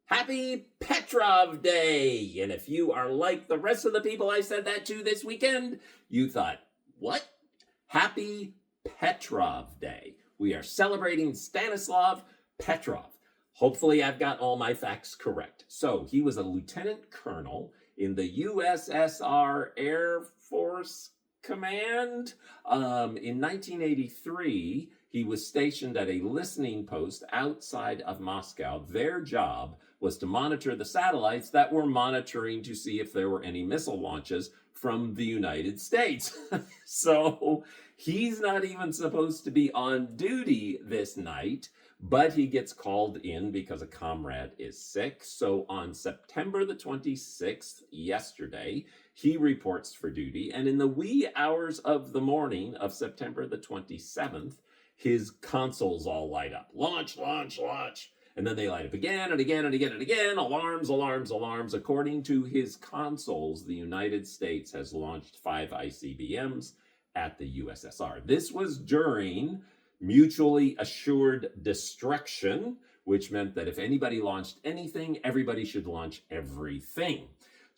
Happy Petrov Day! And if you are like the rest of the people I said that to this weekend, you thought, what? Happy Petrov Day. We are celebrating Stanislav Petrov. Hopefully I've got all my facts correct. So he was a lieutenant colonel in the USSR Air Force Command. In 1983, he was stationed at a listening post outside of Moscow. Their job was to monitor the satellites that were monitoring to see if there were any missile launches from the United States. So he's not even supposed to be on duty this night, but he gets called in because a comrade is sick. So on September the 26th, yesterday, he reports for duty. And in the wee hours of the morning of September the 27th, his consoles all light up. Launch, launch, launch. And then they light up again and again and again and again. Alarms, alarms, alarms. According to his consoles, the United States has launched 5 ICBMs at the USSR. This was during mutually assured destruction, which meant that if anybody launched anything, everybody should launch everything.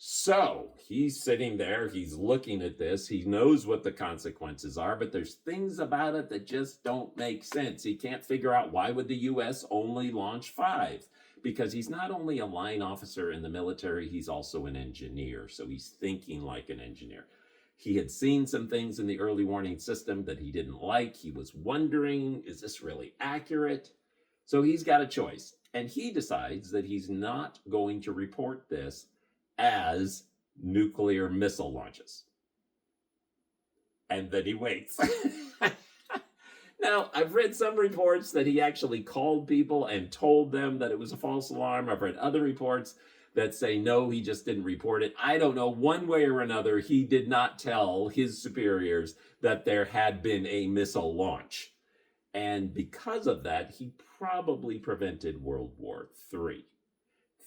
So he's sitting there, he's looking at this, he knows what the consequences are, but there's things about it that just don't make sense. He can't figure out why would the US only launch 5? Because he's not only a line officer in the military, he's also an engineer. So he's thinking like an engineer. He had seen some things in the early warning system that he didn't like. He was wondering, is this really accurate? So he's got a choice. And he decides that he's not going to report this as nuclear missile launches. And then he waits. Now, I've read some reports that he actually called people and told them that it was a false alarm. I've read other reports that say, no, he just didn't report it. I don't know. One way or another, he did not tell his superiors that there had been a missile launch. And because of that, he probably prevented World War III.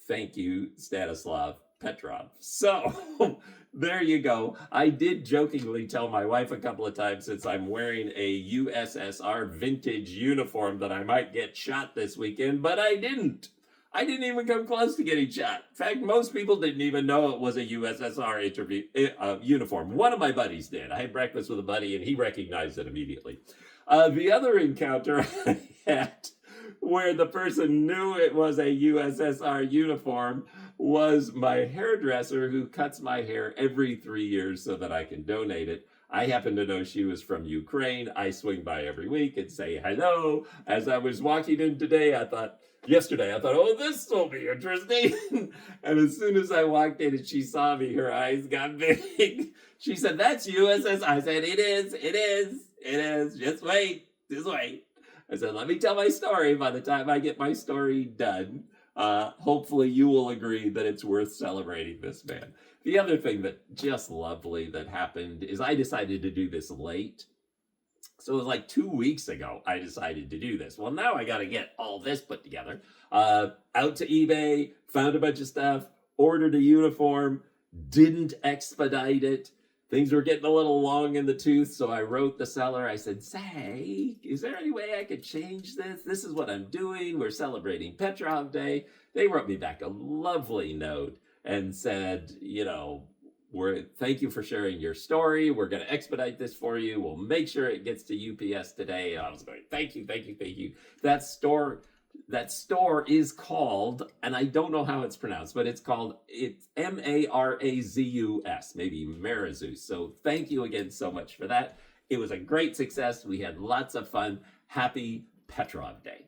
Thank you, Stanislav Petrov. So there you go. I did jokingly tell my wife a couple of times, since I'm wearing a USSR vintage uniform, that I might get shot this weekend, but I didn't. I didn't even come close to getting shot. In fact, most people didn't even know it was a USSR uniform. One of my buddies did. I had breakfast with a buddy and he recognized it immediately. The other encounter I had where the person knew it was a USSR uniform was my hairdresser, who cuts my hair every 3 years so that I can donate it. I happen to know she was from Ukraine. I swing by every week and say hello. As I was walking in yesterday, I thought, oh, this will be interesting. And as soon as I walked in and she saw me, her eyes got big. She said, that's USSR. I said, it is. Just wait. I said, let me tell my story. By the time I get my story done, hopefully you will agree that it's worth celebrating this man. The other thing that just lovely that happened is I decided to do this late. So it was like 2 weeks ago I decided to do this. Well, now I got to get all this put together. Out to eBay, found a bunch of stuff, ordered a uniform, didn't expedite it. Things were getting a little long in the tooth, so I wrote the seller. I said, say, is there any way I could change this? This is what I'm doing. We're celebrating Petrov Day. They wrote me back a lovely note and said, thank you for sharing your story. We're going to expedite this for you. We'll make sure it gets to UPS today. And I was going, thank you. That store is called, and I don't know how it's pronounced, but it's Marazus, maybe Marazus. So thank you again so much for that. It was a great success. We had lots of fun. Happy Petrov Day.